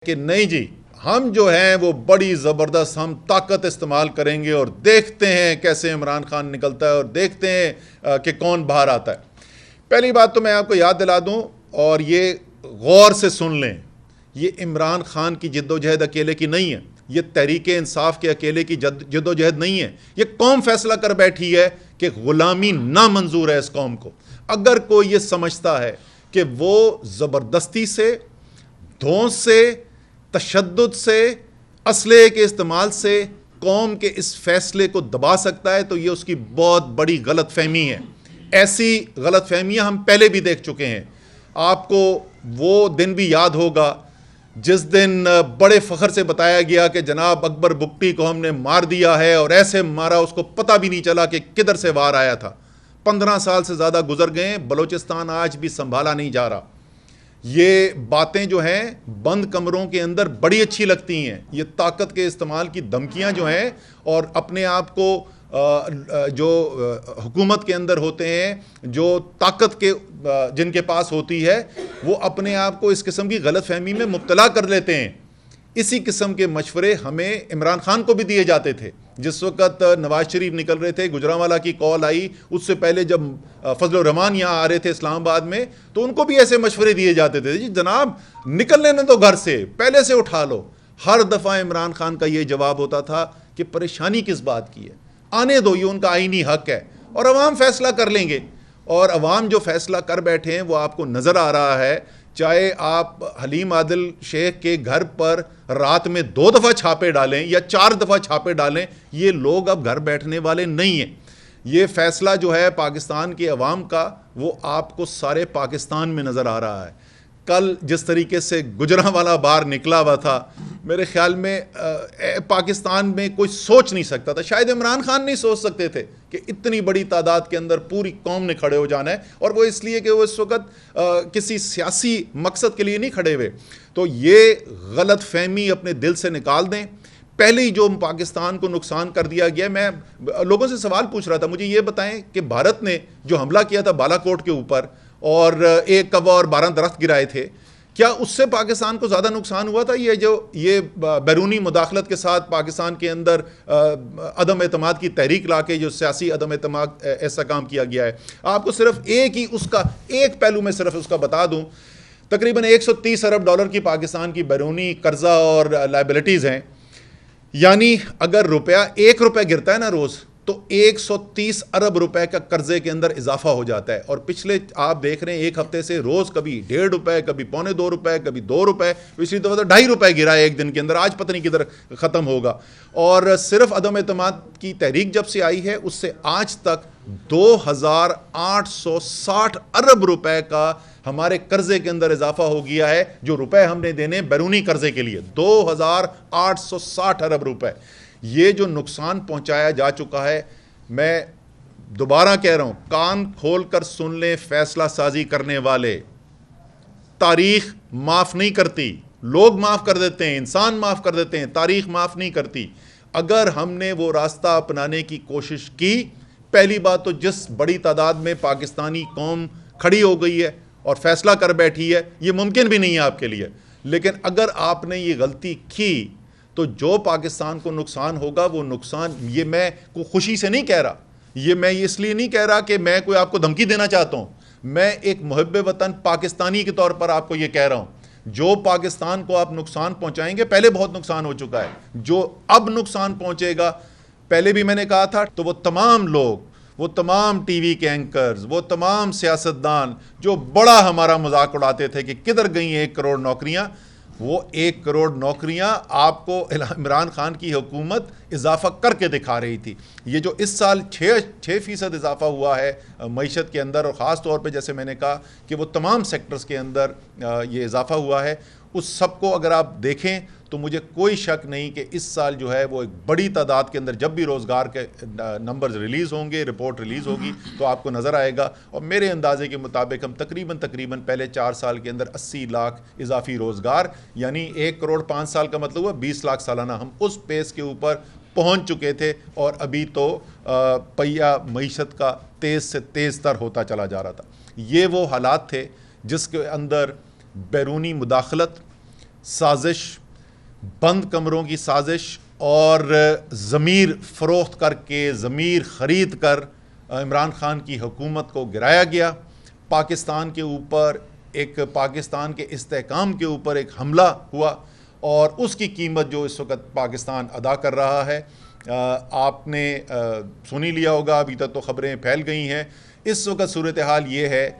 کہ نہیں جی ہم جو ہیں وہ بڑی زبردست ہم طاقت استعمال کریں گے اور دیکھتے ہیں کیسے عمران خان نکلتا ہے اور دیکھتے ہیں کہ کون باہر آتا ہے۔ پہلی بات تو میں آپ کو یاد دلا دوں اور یہ غور سے سن لیں، یہ عمران خان کی جد و جہد اکیلے کی نہیں ہے، یہ تحریک انصاف کے اکیلے کی جد و جہد نہیں ہے، یہ قوم فیصلہ کر بیٹھی ہے کہ غلامی نامنظور ہے اس قوم کو۔ اگر کوئی یہ سمجھتا ہے کہ وہ زبردستی سے، دھونس سے، تشدد سے، اسلحے کے استعمال سے قوم کے اس فیصلے کو دبا سکتا ہے تو یہ اس کی بہت بڑی غلط فہمی ہے۔ ایسی غلط فہمیاں ہم پہلے بھی دیکھ چکے ہیں۔ آپ کو وہ دن بھی یاد ہوگا جس دن بڑے فخر سے بتایا گیا کہ جناب اکبر بگٹی کو ہم نے مار دیا ہے، اور ایسے مارا اس کو پتہ بھی نہیں چلا کہ کدھر سے وار آیا تھا۔ 15 سال سے زیادہ گزر گئے، بلوچستان آج بھی سنبھالا نہیں جا رہا۔ یہ باتیں جو ہیں بند کمروں کے اندر بڑی اچھی لگتی ہیں، یہ طاقت کے استعمال کی دھمکیاں جو ہیں، اور اپنے آپ کو جو حکومت کے اندر ہوتے ہیں، جو طاقت کے جن کے پاس ہوتی ہے، وہ اپنے آپ کو اس قسم کی غلط فہمی میں مبتلا کر لیتے ہیں۔ اسی قسم کے مشورے ہمیں عمران خان کو بھی دیے جاتے تھے۔ جس وقت نواز شریف نکل رہے تھے، گجرانوالہ کی کال آئی، اس سے پہلے جب فضل الرحمان یہاں آ رہے تھے اسلام آباد میں، تو ان کو بھی ایسے مشورے دیے جاتے تھے، جی جناب نکلنے نہ تو گھر سے، پہلے سے اٹھا لو۔ ہر دفعہ عمران خان کا یہ جواب ہوتا تھا کہ پریشانی کس بات کی ہے، آنے دو، یہ ان کا آئینی حق ہے اور عوام فیصلہ کر لیں گے۔ اور عوام جو فیصلہ کر بیٹھے ہیں وہ آپ کو نظر آ رہا ہے، چاہے آپ حلیم عادل شیخ کے گھر پر رات میں 2 دفعہ چھاپے ڈالیں یا 4 دفعہ چھاپے ڈالیں، یہ لوگ اب گھر بیٹھنے والے نہیں ہیں۔ یہ فیصلہ جو ہے پاکستان کے عوام کا، وہ آپ کو سارے پاکستان میں نظر آ رہا ہے۔ کل جس طریقے سے گجرانوالہ باہر نکلا ہوا تھا، میرے خیال میں پاکستان میں کوئی سوچ نہیں سکتا تھا، شاید عمران خان نہیں سوچ سکتے تھے کہ اتنی بڑی تعداد کے اندر پوری قوم نے کھڑے ہو جانا ہے، اور وہ اس لیے کہ وہ اس وقت کسی سیاسی مقصد کے لیے نہیں کھڑے ہوئے۔ تو یہ غلط فہمی اپنے دل سے نکال دیں۔ پہلے ہی جو پاکستان کو نقصان کر دیا گیا، میں لوگوں سے سوال پوچھ رہا تھا، مجھے یہ بتائیں کہ بھارت نے جو حملہ کیا تھا بالا کوٹ کے اوپر اور 1 کوا اور 12 درخت گرائے تھے، کیا اس سے پاکستان کو زیادہ نقصان ہوا تھا؟ یہ بیرونی مداخلت کے ساتھ پاکستان کے اندر عدم اعتماد کی تحریک لا کے جو سیاسی عدم اعتماد ایسا کام کیا گیا ہے۔ آپ کو صرف اس کا ایک پہلو میں صرف اس کا بتا دوں، تقریباً 130 ارب ڈالر کی پاکستان کی بیرونی قرضہ اور لائبلٹیز ہیں، یعنی اگر ایک روپے گرتا ہے نا روز، تو 130 ارب روپے کا قرضے کے اندر اضافہ ہو جاتا ہے۔ اور پچھلے آپ دیکھ رہے ہیں ایک ہفتے سے روز کبھی 1.5 روپے، کبھی 1.25 روپے، کبھی 2 روپے، اسی طرح 2.5 روپے گرا ہے ایک دن کے اندر، آج پتہ نہیں کدھر ختم ہوگا۔ اور صرف عدم اعتماد کی تحریک جب سے آئی ہے، اس سے آج تک 2860 ارب روپے کا ہمارے قرضے کے اندر اضافہ ہو گیا ہے، جو روپے ہم نے دینے بیرونی قرضے کے لیے 2860 ارب روپے۔ یہ جو نقصان پہنچایا جا چکا ہے، میں دوبارہ کہہ رہا ہوں، کان کھول کر سن لیں فیصلہ سازی کرنے والے، تاریخ معاف نہیں کرتی، لوگ معاف کر دیتے ہیں، انسان معاف کر دیتے ہیں، تاریخ معاف نہیں کرتی۔ اگر ہم نے وہ راستہ اپنانے کی کوشش کی، پہلی بات تو جس بڑی تعداد میں پاکستانی قوم کھڑی ہو گئی ہے اور فیصلہ کر بیٹھی ہے، یہ ممکن بھی نہیں ہے آپ کے لیے، لیکن اگر آپ نے یہ غلطی کی تو جو پاکستان کو نقصان ہوگا وہ نقصان، یہ میں کوئی خوشی سے نہیں کہہ رہا، یہ میں اس لیے نہیں کہہ رہا کہ میں کوئی آپ کو دھمکی دینا چاہتا ہوں، میں ایک محب وطن پاکستانی کے طور پر آپ کو یہ کہہ رہا ہوں۔ جو پاکستان کو آپ نقصان پہنچائیں گے، پہلے بہت نقصان ہو چکا ہے، جو اب نقصان پہنچے گا، پہلے بھی میں نے کہا تھا، تو وہ تمام لوگ، وہ تمام ٹی وی کے اینکرز، وہ تمام سیاستدان جو بڑا ہمارا مذاق اڑاتے تھے کہ کدھر گئیں 1 کروڑ نوکریاں، وہ 1 کروڑ نوکریاں آپ کو عمران خان کی حکومت اضافہ کر کے دکھا رہی تھی۔ یہ جو اس سال 6% اضافہ ہوا ہے معیشت کے اندر، اور خاص طور پہ جیسے میں نے کہا کہ وہ تمام سیکٹرز کے اندر یہ اضافہ ہوا ہے، اس سب کو اگر آپ دیکھیں تو مجھے کوئی شک نہیں کہ اس سال جو ہے وہ ایک بڑی تعداد کے اندر، جب بھی روزگار کے نمبرز ریلیز ہوں گے، رپورٹ ریلیز ہوگی تو آپ کو نظر آئے گا، اور میرے اندازے کے مطابق ہم تقریباً پہلے 4 سال کے اندر 80 لاکھ اضافی روزگار، یعنی 1 کروڑ 5 سال کا مطلب ہوا 20 لاکھ سالانہ، ہم اس پیس کے اوپر پہنچ چکے تھے، اور ابھی تو پہیہ معیشت کا تیز سے تیز تر ہوتا چلا جا رہا تھا۔ یہ وہ حالات تھے جس کے اندر بیرونی مداخلت، سازش، بند کمروں کی سازش اور ضمیر فروخت کر کے، ضمیر خرید کر عمران خان کی حکومت کو گرایا گیا. پاکستان کے اوپر پاکستان کے استحکام کے اوپر ایک حملہ ہوا اور اس کی قیمت جو اس وقت پاکستان ادا کر رہا ہے آپ نے سنی لیا ہوگا. ابھی تک تو خبریں پھیل گئی ہیں. اس وقت صورتحال یہ ہے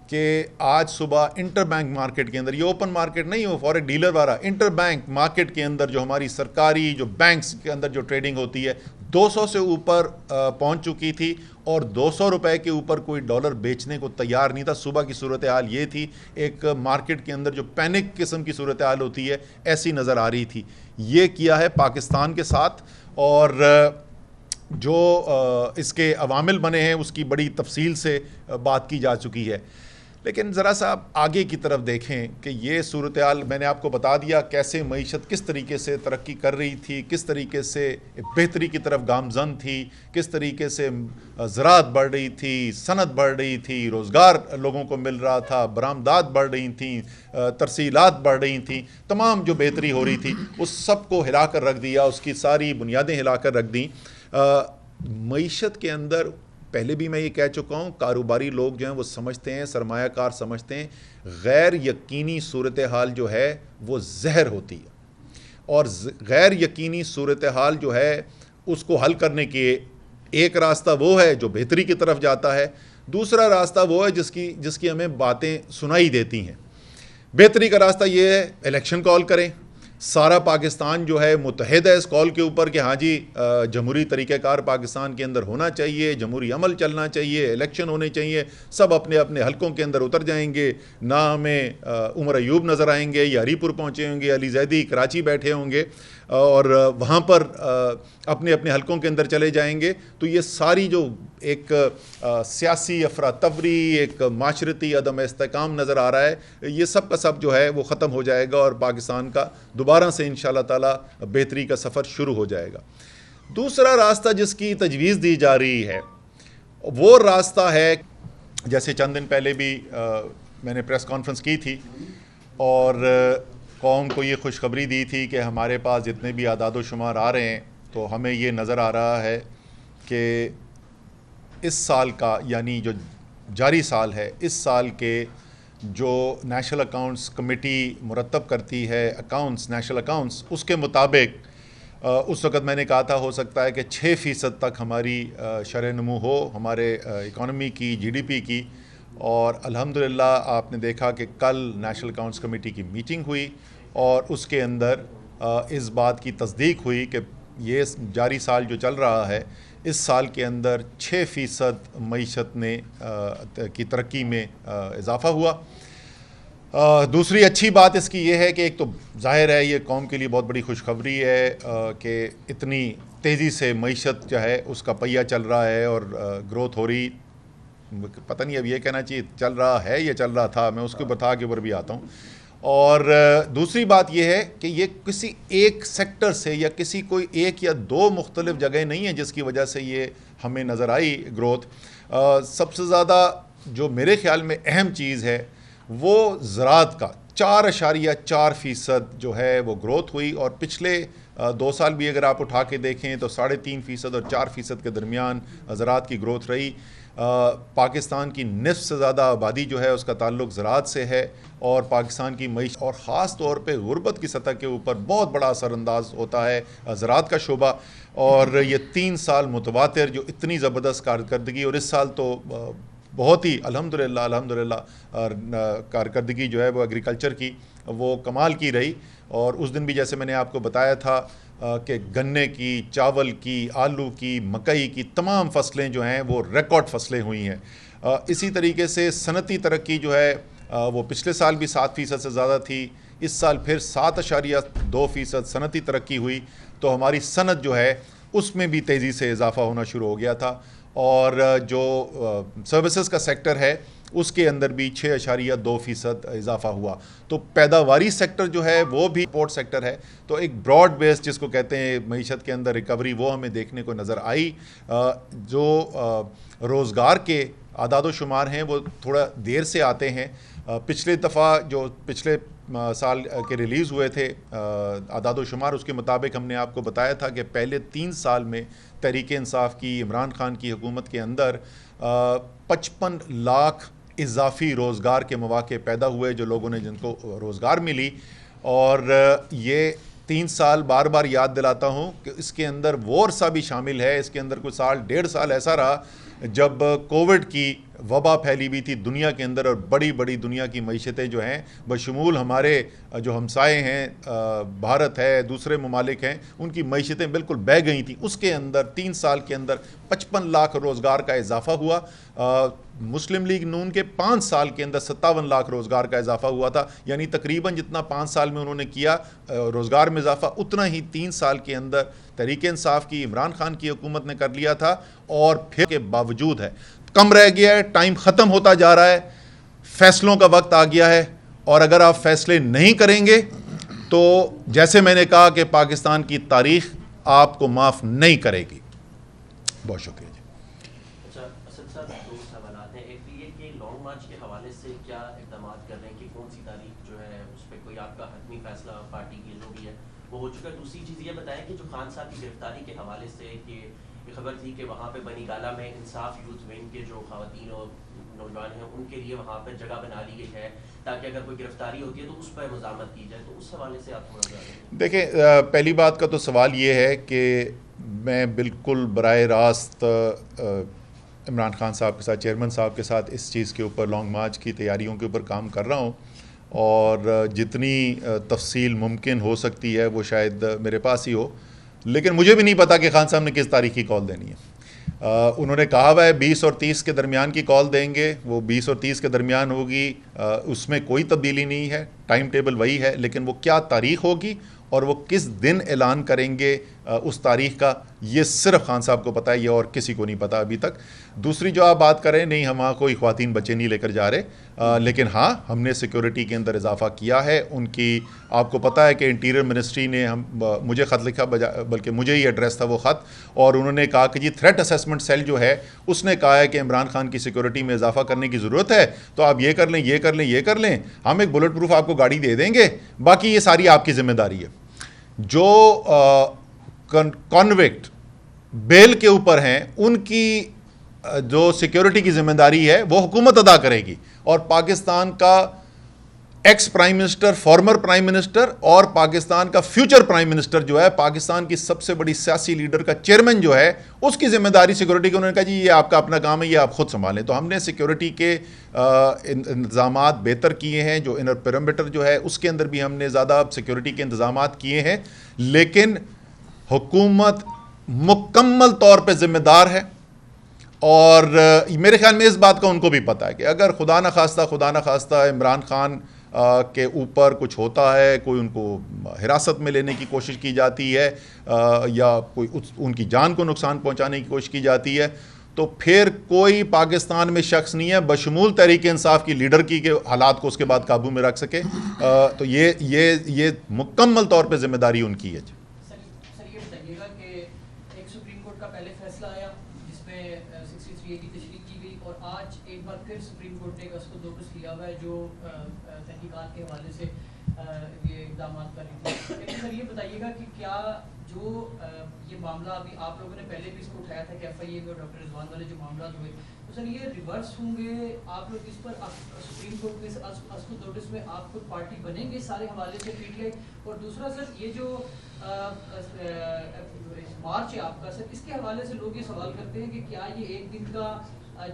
کہ آج صبح انٹر بینک مارکیٹ کے اندر، یہ اوپن مارکیٹ نہیں ہو فارغ ڈیلر والا، انٹر بینک مارکیٹ کے اندر جو ہماری سرکاری جو بینکس کے اندر جو ٹریڈنگ ہوتی ہے 200 سے اوپر پہنچ چکی تھی اور 200 روپے کے اوپر کوئی ڈالر بیچنے کو تیار نہیں تھا. صبح کی صورتحال یہ تھی، ایک مارکیٹ کے اندر جو پینک قسم کی صورتحال ہوتی ہے ایسی نظر آ رہی تھی. یہ کیا ہے پاکستان کے ساتھ، اور جو اس کے عوامل بنے ہیں اس کی بڑی تفصیل سے بات کی جا چکی ہے. لیکن ذرا سا آپ آگے کی طرف دیکھیں کہ یہ صورتحال میں نے آپ کو بتا دیا کیسے معیشت کس طریقے سے ترقی کر رہی تھی، کس طریقے سے بہتری کی طرف گامزن تھی، کس طریقے سے زراعت بڑھ رہی تھی، صنعت بڑھ رہی تھی، روزگار لوگوں کو مل رہا تھا، برآمدات بڑھ رہی تھیں، ترسیلات بڑھ رہی تھیں، تمام جو بہتری ہو رہی تھی اس سب کو ہلا کر رکھ دیا، اس کی ساری بنیادیں ہلا کر رکھ دیں. معیشت کے اندر پہلے بھی میں یہ کہہ چکا ہوں، کاروباری لوگ جو ہیں وہ سمجھتے ہیں، سرمایہ کار سمجھتے ہیں غیر یقینی صورتحال جو ہے وہ زہر ہوتی ہے، اور غیر یقینی صورتحال جو ہے اس کو حل کرنے کے ایک راستہ وہ ہے جو بہتری کی طرف جاتا ہے، دوسرا راستہ وہ ہے جس کی ہمیں باتیں سنائی دیتی ہیں. بہتری کا راستہ یہ ہے الیکشن کال کریں، سارا پاکستان جو ہے متحد ہے اس کال کے اوپر کہ ہاں جی جمہوری طریقہ کار پاکستان کے اندر ہونا چاہیے، جمہوری عمل چلنا چاہیے، الیکشن ہونے چاہیے، سب اپنے اپنے حلقوں کے اندر اتر جائیں گے. نہ ہمیں عمر ایوب نظر آئیں گے، یا ہری پور پہنچے ہوں گے، علی زیدی کراچی بیٹھے ہوں گے اور وہاں پر اپنے اپنے حلقوں کے اندر چلے جائیں گے. تو یہ ساری جو ایک سیاسی افراتفری، ایک معاشرتی عدم استحکام نظر آ رہا ہے، یہ سب کا سب جو ہے وہ ختم ہو جائے گا اور پاکستان کا دوبارہ سے انشاءاللہ تعالی بہتری کا سفر شروع ہو جائے گا. دوسرا راستہ جس کی تجویز دی جا رہی ہے وہ راستہ ہے، جیسے چند دن پہلے بھی میں نے پریس کانفرنس کی تھی اور قوم کو یہ خوشخبری دی تھی کہ ہمارے پاس جتنے بھی اعداد و شمار آ رہے ہیں تو ہمیں یہ نظر آ رہا ہے کہ اس سال کا، یعنی جو جاری سال ہے، اس سال کے جو نیشنل اکاؤنٹس کمیٹی مرتب کرتی ہے اکاؤنٹس، نیشنل اکاؤنٹس، اس کے مطابق اس وقت میں نے کہا تھا ہو سکتا ہے کہ 6% تک ہماری شرح نمو ہو ہمارے اکانومی کی، جی ڈی پی کی. اور الحمدللہ آپ نے دیکھا کہ کل نیشنل اکاؤنٹس کمیٹی کی میٹنگ ہوئی اور اس کے اندر اس بات کی تصدیق ہوئی کہ یہ جاری سال جو چل رہا ہے اس سال کے اندر 6% معیشت نے کی ترقی میں اضافہ ہوا. دوسری اچھی بات اس کی یہ ہے کہ ایک تو ظاہر ہے یہ قوم کے لیے بہت بڑی خوشخبری ہے کہ اتنی تیزی سے معیشت جو ہے اس کا پہیہ چل رہا ہے اور گروتھ ہو رہی. پتہ نہیں اب یہ کہنا چاہیے چل رہا ہے یا چل رہا تھا، میں اس کو بتا کے اوپر بھی آتا ہوں. اور دوسری بات یہ ہے کہ یہ کسی ایک سیکٹر سے یا کسی کوئی ایک یا دو مختلف جگہ نہیں ہے جس کی وجہ سے یہ ہمیں نظر آئی گروتھ. سب سے زیادہ جو میرے خیال میں اہم چیز ہے وہ زراعت کا 4.4% جو ہے وہ گروتھ ہوئی، اور پچھلے 2 سال بھی اگر آپ اٹھا کے دیکھیں تو 3.5% اور 4% کے درمیان زراعت کی گروتھ رہی. پاکستان کی نصف سے زیادہ آبادی جو ہے اس کا تعلق زراعت سے ہے، اور پاکستان کی معیشت اور خاص طور پہ غربت کی سطح کے اوپر بہت بڑا اثر انداز ہوتا ہے زراعت کا شعبہ. اور یہ 3 سال متواتر جو اتنی زبردست کارکردگی، اور اس سال تو بہت ہی الحمدللہ کارکردگی جو ہے وہ ایگریکلچر کی وہ کمال کی رہی. اور اس دن بھی جیسے میں نے آپ کو بتایا تھا کہ گنے کی، چاول کی، آلو کی، مکئی کی تمام فصلیں جو ہیں وہ ریکارڈ فصلیں ہوئی ہیں. اسی طریقے سے صنعتی ترقی جو ہے وہ پچھلے سال بھی 7% سے زیادہ تھی، اس سال پھر 7.2% صنعتی ترقی ہوئی. تو ہماری صنعت جو ہے اس میں بھی تیزی سے اضافہ ہونا شروع ہو گیا تھا، اور جو سروسز کا سیکٹر ہے اس کے اندر بھی 6.2% اضافہ ہوا. تو پیداواری سیکٹر جو ہے وہ بھی پورٹ سیکٹر ہے. تو ایک براڈ بیس جس کو کہتے ہیں معیشت کے اندر ریکوری وہ ہمیں دیکھنے کو نظر آئی. جو روزگار کے اعداد و شمار ہیں وہ تھوڑا دیر سے آتے ہیں. پچھلے دفعہ جو پچھلے سال کے ریلیز ہوئے تھے اعداد و شمار، اس کے مطابق ہم نے آپ کو بتایا تھا کہ پہلے 3 سال میں تحریک انصاف کی، عمران خان کی حکومت کے اندر 55 لاکھ اضافی روزگار کے مواقع پیدا ہوئے، جو لوگوں نے جن کو روزگار ملی. اور یہ 3 سال بار بار یاد دلاتا ہوں کہ اس کے اندر وہ عرصہ بھی شامل ہے، اس کے اندر کوئی سال 1.5 سال ایسا رہا جب کووڈ کی وبا پھیلی ہوئی تھی دنیا کے اندر، اور بڑی بڑی دنیا کی معیشتیں جو ہیں بشمول ہمارے جو ہمسائے ہیں، بھارت ہے، دوسرے ممالک ہیں، ان کی معیشتیں بالکل بہہ گئی تھیں. اس کے اندر 3 سال کے اندر 55 لاکھ روزگار کا اضافہ ہوا. مسلم لیگ نون کے 5 سال کے اندر 57 لاکھ روزگار کا اضافہ ہوا تھا، یعنی تقریباً جتنا 5 سال میں انہوں نے کیا روزگار میں اضافہ، اتنا ہی 3 سال کے اندر تحریک انصاف کی، عمران خان کی حکومت نے کر لیا تھا. اور پھر کے باوجود ہے کم رہ گیا ہے، ٹائم ختم ہوتا جا رہا ہے، فیصلوں کا وقت آ گیا ہے. اور اگر آپ فیصلے نہیں کریں گے تو جیسے میں نے کہا کہ پاکستان کی تاریخ آپ کو معاف نہیں کرے گی. بہت شکریہ جی. اچھا اسد صاحب، 2 سوالات ہیں. ایک یہ کہ لانگ مارچ کے حوالے سے کیا اقدامات کر رہے ہیں کہ کون سی تاریخ جو ہے اس پہ کوئی آپ کا حتمی فیصلہ پارٹی کی جو بھی ہے وہ ہو چکا ہے؟ دوسری چیز یہ بتائیں کہ جو خان صاحب کی گرفتاری کے حوالے سے کہ یہ خبر تھی کہ وہاں پہ بنی گالہ میں انصاف یوتھ ونگ کے جو خواتین اور نوجوان ہیں ان کے لیے وہاں پہ جگہ بنا لی گئی ہے تاکہ اگر کوئی گرفتاری ہوتی ہے تو اس پر مزاحمت کی جائے، تو اس حوالے سے آپ تھوڑا بتائیں. دیکھیں، پہلی بات کا تو سوال یہ ہے کہ میں بالکل براہ راست عمران خان صاحب کے ساتھ، چیئرمین صاحب کے ساتھ اس چیز کے اوپر، لانگ مارچ کی تیاریوں کے اوپر کام کر رہا ہوں، اور جتنی تفصیل ممکن ہو سکتی ہے وہ شاید میرے پاس ہی ہو. لیکن مجھے بھی نہیں پتا کہ خان صاحب نے کس تاریخ کی کال دینی ہے. انہوں نے کہا ہوا ہے 20 اور 30 کے درمیان کی کال دیں گے، وہ 20 اور 30 کے درمیان ہوگی. اس میں کوئی تبدیلی نہیں ہے، ٹائم ٹیبل وہی ہے، لیکن وہ کیا تاریخ ہوگی اور وہ کس دن اعلان کریں گے اس تاریخ کا، یہ صرف خان صاحب کو پتہ ہے، یہ اور کسی کو نہیں پتہ ابھی تک. دوسری جو آپ بات کریں، نہیں ہم وہاں کوئی خواتین بچے نہیں لے کر جا رہے، لیکن ہاں ہم نے سیکیورٹی کے اندر اضافہ کیا ہے. ان کی آپ کو پتہ ہے کہ انٹیریئر منسٹری نے مجھے خط لکھا، بلکہ مجھے ہی ایڈریس تھا وہ خط، اور انہوں نے کہا کہ جی تھریٹ اسیسمنٹ سیل جو ہے اس نے کہا ہے کہ عمران خان کی سیکیورٹی میں اضافہ کرنے کی ضرورت ہے، تو آپ یہ کر لیں، یہ کر لیں، یہ کر لیں، ہم ایک بلٹ پروف آپ کو گاڑی دے دیں گے، باقی یہ ساری آپ کی ذمہ داری ہے. جو کنوکٹ بیل کے اوپر ہیں ان کی جو سیکیورٹی کی ذمہ داری ہے وہ حکومت ادا کرے گی. اور پاکستان کا ex prime minister, former prime minister, اور پاکستان کا فیوچر پرائم منسٹر جو ہے، پاکستان کی سب سے بڑی سیاسی لیڈر کا چیئرمین جو ہے، اس کی ذمہ داری سیکیورٹی کی. انہوں نے کہا جی یہ آپ کا اپنا کام ہے، یہ آپ خود سنبھالیں. تو ہم نے سیکیورٹی کے انتظامات بہتر کیے ہیں. جو انر پیرامیٹر جو ہے اس کے اندر بھی ہم نے زیادہ سیکیورٹی کے انتظامات کیے ہیں. لیکن حکومت مکمل طور پہ ذمہ دار ہے، اور میرے خیال میں اس بات کا ان کو بھی پتہ ہے کہ اگر خدا نہ خواستہ عمران خان کے اوپر کچھ ہوتا ہے، کوئی ان کو حراست میں لینے کی کوشش کی جاتی ہے، یا کوئی ان کی جان کو نقصان پہنچانے کی کوشش کی جاتی ہے، تو پھر کوئی پاکستان میں شخص نہیں ہے بشمول تحریک انصاف کی لیڈر کی کہ حالات کو اس کے بعد قابو میں رکھ سکے. تو یہ مکمل طور پہ ذمہ داری ان کی ہے. سر یہ بتائیے گا کہ ایک سپریم کورٹ کا پہلے فیصلہ آیا جس میں 63A کی تشریح کی گئی، اور آج ایک بار پھر سپریم کورٹ نے ایک اسکو دوپس لیا ہوا ہے جو تحقیقات کے حوالے سے یہ اقدامات کر رہی تھی. لیکن سر یہ بتائیے گا کہ کیا جو یہ معاملہ ابھی آپ لوگوں نے پہلے بھی اس کو اٹھایا تھا کہ ایف آئی اے میں ڈاکٹر رضوان والے جو معاملات ہوئے، تو سر یہ ریورس ہوں گے؟ آپ لوگ اس پر سپریم کورٹ کے اسکو نوٹس میں آپ خود پارٹی بنیں گے سارے حوالے سے پی ٹی آئی؟ اور دوسرا سر یہ جو مارچ ہے آپ کا، سر اس کے حوالے سے لوگ یہ سوال کرتے ہیں کہ کیا یہ ایک دن کا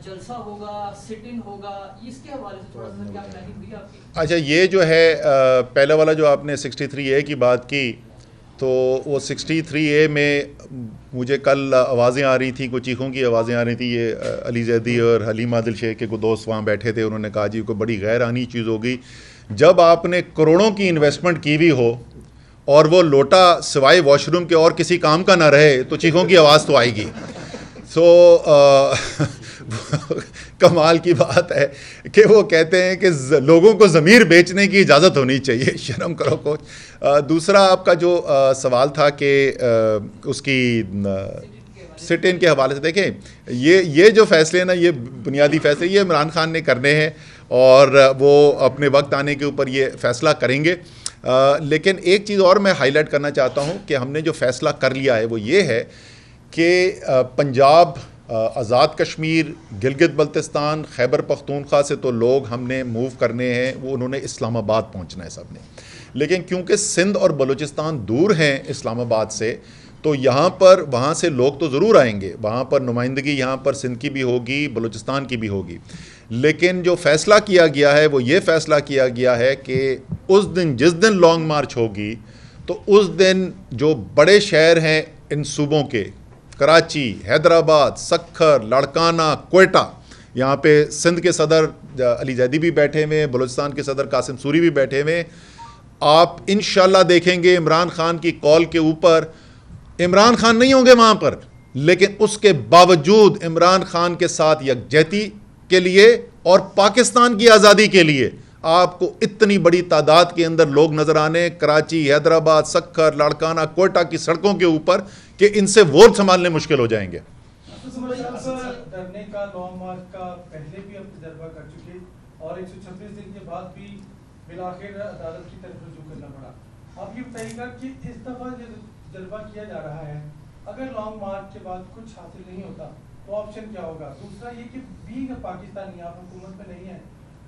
جلسہ ہوگا، سٹ ان ہوگا، اس کے حوالے سے تھوڑا سا کیا پلاننگ ہوئی آپ کی؟ اچھا، یہ جو ہے پہلا والا جو آپ نے 63A کی بات کی، تو وہ 63A میں مجھے کل آوازیں آ رہی تھیں، کچھ چیخوں کی آوازیں آ رہی تھیں. یہ علی زیدی اور حلیم عادل شیخ کے کوئی دوست وہاں بیٹھے تھے، انہوں نے کہا جی کوئی بڑی غیر آنی چیز ہوگی. جب آپ نے کروڑوں کی انویسٹمنٹ کی ہوئی ہو اور وہ لوٹا سوائے واش روم کے اور کسی کام کا نہ رہے تو چیخوں کی آواز تو آئے گی. سو کمال کی بات ہے کہ وہ کہتے ہیں کہ لوگوں کو ضمیر بیچنے کی اجازت ہونی چاہیے، شرم کرو کوچ. دوسرا آپ کا جو سوال تھا کہ اس کی سٹ ان کے حوالے سے، دیکھیں یہ جو فیصلے ہیں نا، یہ بنیادی فیصلے یہ عمران خان نے کرنے ہیں، اور وہ اپنے وقت آنے کے اوپر یہ فیصلہ کریں گے. لیکن ایک چیز اور میں ہائی لائٹ کرنا چاہتا ہوں کہ ہم نے جو فیصلہ کر لیا ہے وہ یہ ہے کہ پنجاب، آزاد کشمیر، گلگت بلتستان، خیبر پختونخوا سے تو لوگ ہم نے موو کرنے ہیں، وہ انہوں نے اسلام آباد پہنچنا ہے سب نے. لیکن کیونکہ سندھ اور بلوچستان دور ہیں اسلام آباد سے، تو یہاں پر وہاں سے لوگ تو ضرور آئیں گے، وہاں پر نمائندگی یہاں پر سندھ کی بھی ہوگی، بلوچستان کی بھی ہوگی. لیکن جو فیصلہ کیا گیا ہے وہ یہ فیصلہ کیا گیا ہے کہ اس دن، جس دن لانگ مارچ ہوگی، تو اس دن جو بڑے شہر ہیں ان صوبوں کے، کراچی، حیدرآباد، سکھر، لاڑکانہ، کوئٹہ، یہاں پہ سندھ کے صدر علی زیدی بھی بیٹھے ہوئے ہیں، بلوچستان کے صدر قاسم سوری بھی بیٹھے ہوئے ہیں. آپ انشاءاللہ دیکھیں گے عمران خان کی کال کے اوپر عمران خان نہیں ہوں گے وہاں پر، لیکن اس کے باوجود عمران خان کے ساتھ یکجہتی کے لیے اور پاکستان کی آزادی کے لیے آپ کو اتنی بڑی تعداد کے اندر لوگ نظر آنے کراچی، حیدرآباد، سکھر، لاڑکانہ، کوئٹہ کی سڑکوں کے اوپر کہ ان سے ووٹ سنبھالنے مشکل ہو جائیں گے. ڈرنے کا لانگ مارچ کا پہلے بھی ہم تجربہ کر چکے اور 126 دن کے بعد بھی بالآخر عدالت کی طرف رجوع کرنا پڑا. آپ یہ بتائیے گا کہ اس دفعہ جو تجربہ کیا جا رہا ہے، اگر لانگ مارچ کے بعد کچھ حاصل نہیں ہوتا تو آپشن کیا ہوگا؟ دوسرا یہ کہ بینگ پاکستانی آپ حکومت میں نہیں ہے،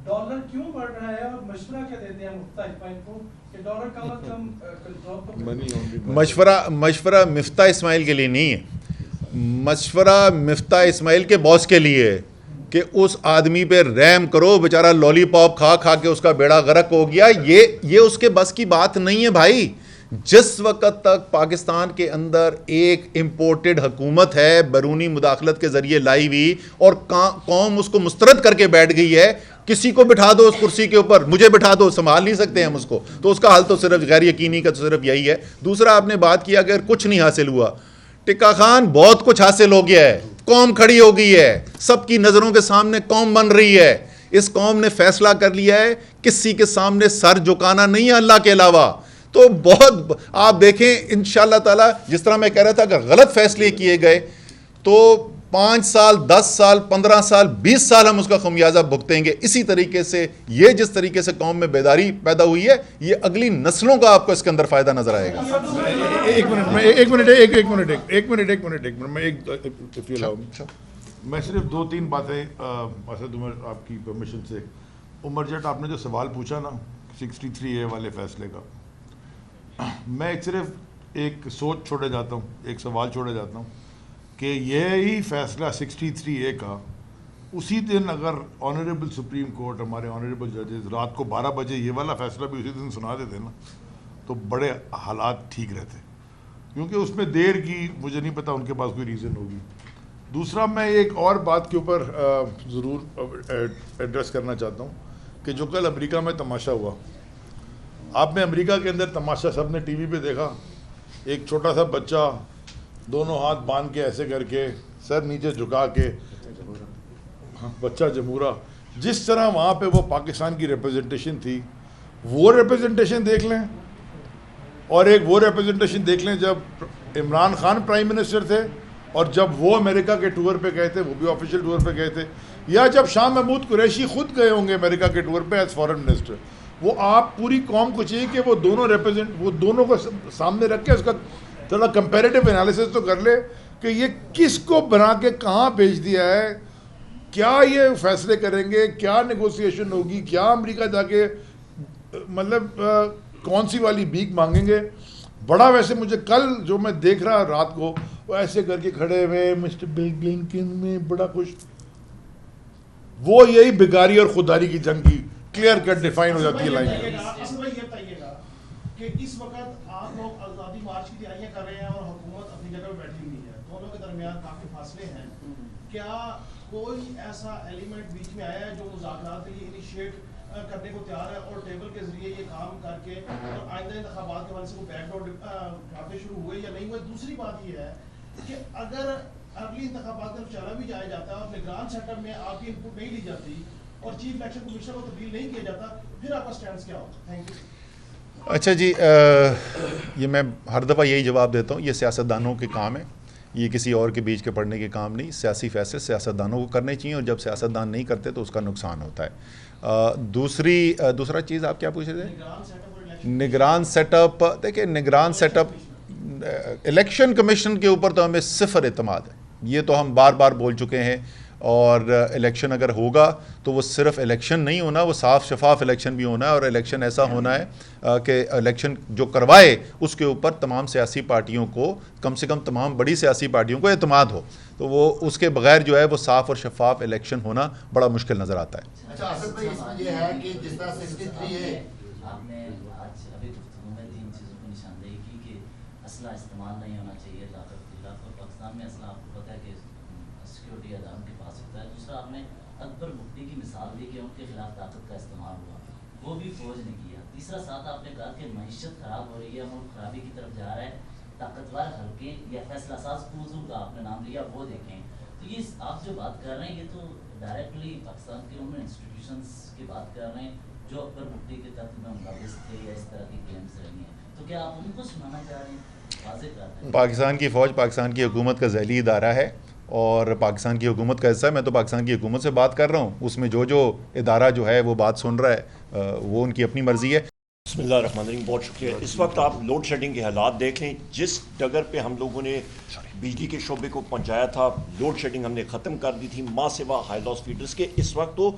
ڈالر کیوں بڑھ رہا ہے اور مشورہ کیا دیتے ہیں مفتاح اسماعیل کو کہ ڈالر کم از کم کنٹرول؟ مشورہ مفتاح اسماعیل کے لیے نہیں ہے، مشورہ مفتاح اسماعیل کے باس کے لیے ہے کہ اس آدمی پہ رحم کرو، بیچارہ لالی پاپ کھا کھا کے اس کا بیڑا غرق ہو گیا. یہ اس کے بس کی بات نہیں ہے بھائی. جس وقت تک پاکستان کے اندر ایک امپورٹڈ حکومت ہے بیرونی مداخلت کے ذریعے لائی ہوئی اور قوم اس کو مسترد کر کے بیٹھ گئی ہے، کسی کو بٹھا دو اس کرسی کے اوپر، مجھے بٹھا دو، سنبھال نہیں سکتے ہم اس کو، تو اس کا حل تو صرف غیر یقینی کا تو صرف یہی ہے. دوسرا آپ نے بات کیا اگر کچھ نہیں حاصل ہوا، ٹکا خان بہت کچھ حاصل ہو گیا ہے، قوم کھڑی ہو گئی ہے، سب کی نظروں کے سامنے قوم بن رہی ہے. اس قوم نے فیصلہ کر لیا ہے کسی کے سامنے سر جھکانا نہیں ہے اللہ کے علاوہ. تو بہت آپ دیکھیں انشاءاللہ تعالی، جس طرح میں کہہ رہا تھا اگر غلط فیصلے کیے گئے تو 5 سال، 10 سال، 15 سال، 20 سال ہم اس کا خمیازہ بھگتیں گے. اسی طریقے سے یہ جس طریقے سے قوم میں بیداری پیدا ہوئی ہے، یہ اگلی نسلوں کا آپ کو اس کے اندر فائدہ نظر آئے گا. میں صرف 2-3 باتیں اسد عمر آپ کی پرمیشن سے. عمر جٹ، آپ نے جو سوال پوچھا نا 63A والے فیصلے کا، میں صرف ایک سوچ چھوڑے جاتا ہوں، ایک سوال چھوڑے جاتا ہوں کہ یہی فیصلہ 63A کا اسی دن اگر آنریبل سپریم کورٹ، ہمارے آنریبل ججز رات کو 12 بجے یہ والا فیصلہ بھی اسی دن سنا دیتے نا، تو بڑے حالات ٹھیک رہتے، کیونکہ اس میں دیر کی مجھے نہیں پتا ان کے پاس کوئی ریزن ہوگی. دوسرا میں ایک اور بات کے اوپر ضرور ایڈریس کرنا چاہتا ہوں کہ جو کل امریکہ میں تماشا ہوا، آپ نے امریکہ کے اندر تماشا سب نے ٹی وی پہ دیکھا، ایک چھوٹا سا بچہ دونوں ہاتھ باندھ کے ایسے کر کے سر نیچے جھکا کے، بچہ جمہورہ، جس طرح وہاں پہ وہ پاکستان کی ریپرزنٹیشن تھی، وہ ریپرزنٹیشن دیکھ لیں اور ایک وہ ریپرزنٹیشن دیکھ لیں جب عمران خان پرائم منسٹر تھے اور جب وہ امریکہ کے ٹور پہ گئے تھے، وہ بھی آفیشیل ٹور پہ گئے تھے، یا جب شاہ محمود قریشی خود گئے ہوں گے امریکہ کے ٹور پہ ایز فارن منسٹر. وہ آپ پوری قوم کو چاہیے کہ وہ دونوں کو سامنے رکھ کے اس کا تھوڑا کمپیریٹیو انالیسس تو کر لے کہ یہ کس کو بنا کے کہاں بھیج دیا ہے، کیا یہ فیصلے کریں گے، کیا نیگوسیشن ہوگی، کیا امریکہ جا کے مطلب کون سی والی بھیک مانگیں گے. بڑا ویسے مجھے کل جو میں دیکھ رہا رات کو، وہ ایسے کر کے کھڑے ہوئے مسٹر بل بلنکن میں بڑا خوش، وہ یہی بگاری اور خودداری کی جنگ کی کلیئر کٹ ڈیفائن ہو جاتی ہے لائن. یہ بتائیے گا کہ اس وقت آپ لوگ آزادی مارچ کی تیاریاں کر رہے ہیں اور حکومت اپنی جگہ پہ بیٹھی ہوئی ہے، دونوں کے درمیان کافی فاصلے ہیں، کیا کوئی ایسا ایلیمنٹ بیچ میں آیا ہے جو مذاکرات کے لیے انیشیٹ کرنے کو تیار ہے اور ٹیبل کے ذریعے یہ کام کر کے اور آئندہ انتخابات کے حوالے سے وہ بیک ڈور ڈھاپے شروع ہوئے یا نہیں ہوئے؟ دوسری بات یہ ہے کہ اگر اگلی انتخابات کا چلا بھی جایا جاتا ہے اور نگران سیٹ اپ میں آپ کی انپٹ نہیں لی جاتی اور چیف الیکشن کمیشنر کو تبدیل نہیں کیا جاتا، پھر آپ کا سٹینڈ کیا ہوگا؟ Thank you. اچھا جی، یہ میں ہر دفعہ یہی جواب دیتا ہوں، یہ سیاستدانوں کے کام ہے، یہ کسی اور کے بیچ کے پڑھنے کے کام نہیں. سیاسی فیصلے سیاستدانوں کو کرنے چاہیے اور جب سیاستدان نہیں کرتے تو اس کا نقصان ہوتا ہے. دوسرا چیز آپ کیا پوچھ رہے تھے؟ نگران سیٹ اپ. دیکھیں نگران سیٹ اپ الیکشن کمیشن کے اوپر تو ہمیں صفر اعتماد ہے, یہ تو ہم بار بار بول چکے ہیں. اور الیکشن اگر ہوگا تو وہ صرف الیکشن نہیں ہونا, وہ صاف شفاف الیکشن بھی ہونا ہے, اور الیکشن ایسا ہونا ہے کہ الیکشن جو کروائے اس کے اوپر تمام سیاسی پارٹیوں کو, کم سے کم تمام بڑی سیاسی پارٹیوں کو اعتماد ہو. تو وہ اس کے بغیر جو ہے وہ صاف اور شفاف الیکشن ہونا بڑا مشکل نظر آتا ہے. اچھا آصف بھائی, اس میں یہ ہے کہ جس طرح 63 ہے, آپ نے آج ابھی گفتگو میں 3 چیزوں کو نشاندہی کی کہ اسلحہ استعمال نہیں ہونا چاہیے طاقت کے خلاف, اور پاکستان میں اسلحہ آپ کو پتہ ہے کہ سیکورٹی اداروں کے پاس ہوتا ہے. دوسرا آپ نے اکبر بگٹی کی مثال دی کہ ان کے خلاف طاقت کا استعمال ہوا, وہ بھی فوج نے کیا. تیسرا ساتھ آپ نے کہا کہ معیشت خراب ہو رہی ہے, ملک خرابی کی طرف جا رہا ہے, طاقتور حلقے یا فیصلہ ساز قوتوں کا آپ نے نام لیا, وہ دیکھیں. تو یہ آپ جو بات کر رہے ہیں یہ تو ڈائریکٹلی پاکستان کے ان انسٹیٹیوشنس کی بات کر رہے ہیں جو اکبر بگٹی کے تحت میں ملوث تھے یا اس طرح کی کلیمز رہی ہیں. تو کیا آپ ان کو سنانا چاہ رہے ہیں؟ واضح کرتے ہیں پاکستان کی فوج پاکستان کی حکومت کا ذیلی ادارہ ہے اور پاکستان کی حکومت کا حصہ ہے. میں تو پاکستان کی حکومت سے بات کر رہا ہوں, اس میں جو ادارہ جو ہے وہ بات سن رہا ہے وہ ان کی اپنی مرضی ہے. بسم اللہ الرحمن الرحیم. بہت شکریہ. اس وقت آپ لوڈ شیڈنگ کے حالات دیکھ لیں. جس ڈگر پہ ہم لوگوں نے بجلی کے شعبے کو پہنچایا تھا, لوڈ شیڈنگ ہم نے ختم کر دی تھی ماں سوا ہائی لاس فیڈرز کے, اس وقت تو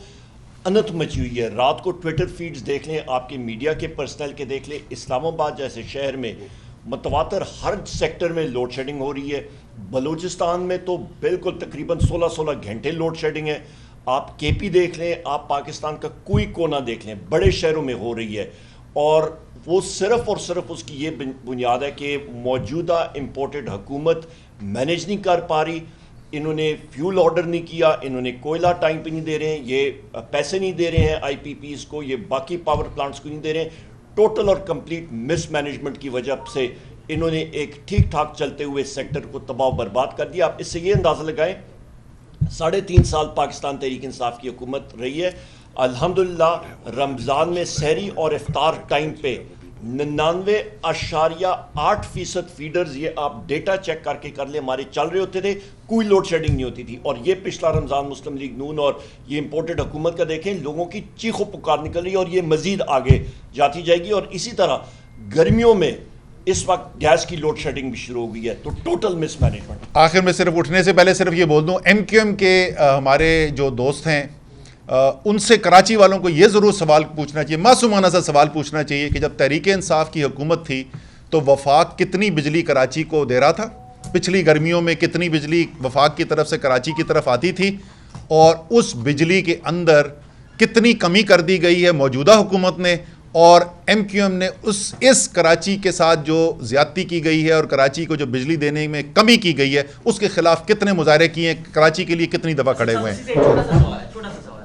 انت مچی ہوئی ہے. رات کو ٹویٹر فیڈز دیکھ لیں, آپ کے میڈیا کے پرسنل کے دیکھ لیں, اسلام آباد جیسے شہر میں متواتر ہر سیکٹر میں لوڈ شیڈنگ ہو رہی ہے. بلوچستان میں تو بالکل تقریباً 16 گھنٹے لوڈ شیڈنگ ہے. آپ کے پی دیکھ لیں, آپ پاکستان کا کوئی کونا دیکھ لیں, بڑے شہروں میں ہو رہی ہے. اور وہ صرف اور صرف اس کی یہ بنیاد ہے کہ موجودہ امپورٹڈ حکومت مینیج نہیں کر پا رہی. انہوں نے فیول آرڈر نہیں کیا, انہوں نے کوئلہ ٹائم پہ نہیں دے رہے ہیں, یہ پیسے نہیں دے رہے ہیں آئی پی پیز کو, یہ باقی پاور پلانٹس کو نہیں دے رہے ہیں. ٹوٹل اور کمپلیٹ مس مینجمنٹ کی وجہ سے انہوں نے ایک ٹھیک ٹھاک چلتے ہوئے سیکٹر کو تباہ و برباد کر دیا. آپ اس سے یہ اندازہ لگائیں 3.5 سال پاکستان تحریک انصاف کی حکومت رہی ہے. الحمدللہ رمضان میں سحری اور افطار ٹائم پہ 99.8% فیڈرز, یہ آپ ڈیٹا چیک کر کے کر لیں, ہمارے چل رہے ہوتے تھے, کوئی لوڈ شیڈنگ نہیں ہوتی تھی. اور یہ پچھلا رمضان مسلم لیگ نون اور یہ امپورٹڈ حکومت کا دیکھیں, لوگوں کی چیخ و پکار نکل رہی ہے, اور یہ مزید آگے جاتی جائے گی. اور اسی طرح گرمیوں میں اس وقت گیس کی لوڈ شیڈنگ بھی شروع ہو گئی ہے. تو ٹوٹل مس مینجمنٹ. آخر میں صرف اٹھنے سے پہلے صرف یہ بول دوں, ایم کیو ایم کے ہمارے جو دوست ہیں ان سے کراچی والوں کو یہ ضرور سوال پوچھنا چاہیے, معصومانہ سا سوال پوچھنا چاہیے کہ جب تحریک انصاف کی حکومت تھی تو وفاق کتنی بجلی کراچی کو دے رہا تھا؟ پچھلی گرمیوں میں کتنی بجلی وفاق کی طرف سے کراچی کی طرف آتی تھی؟ اور اس بجلی کے اندر کتنی کمی کر دی گئی ہے موجودہ حکومت نے, اور ایم کیو ایم نے اس کراچی کے ساتھ جو زیادتی کی گئی ہے اور کراچی کو جو بجلی دینے میں کمی کی گئی ہے اس کے خلاف کتنے مظاہرے کیے ہیں, کراچی کے لیے کتنی دفعہ کھڑے ہوئے ہیں. چھوٹا سا سوال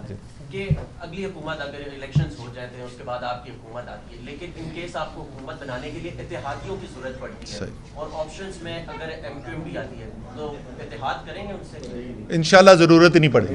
ہے کہ اگلی حکومت اگر الیکشنز ہو جاتے ہیں اس کے بعد آپ کی حکومت آتی ہے, لیکن ان کیس آپ کو حکومت بنانے کے لیے اتحادیوں کی ضرورت پڑتی ہے, اور آپشنز میں اگر ایم کیو ایم بھی آتی ہے تو اتحاد کریں گے ان سے؟ انشاءاللہ ضرورت ہی نہیں پڑے گی.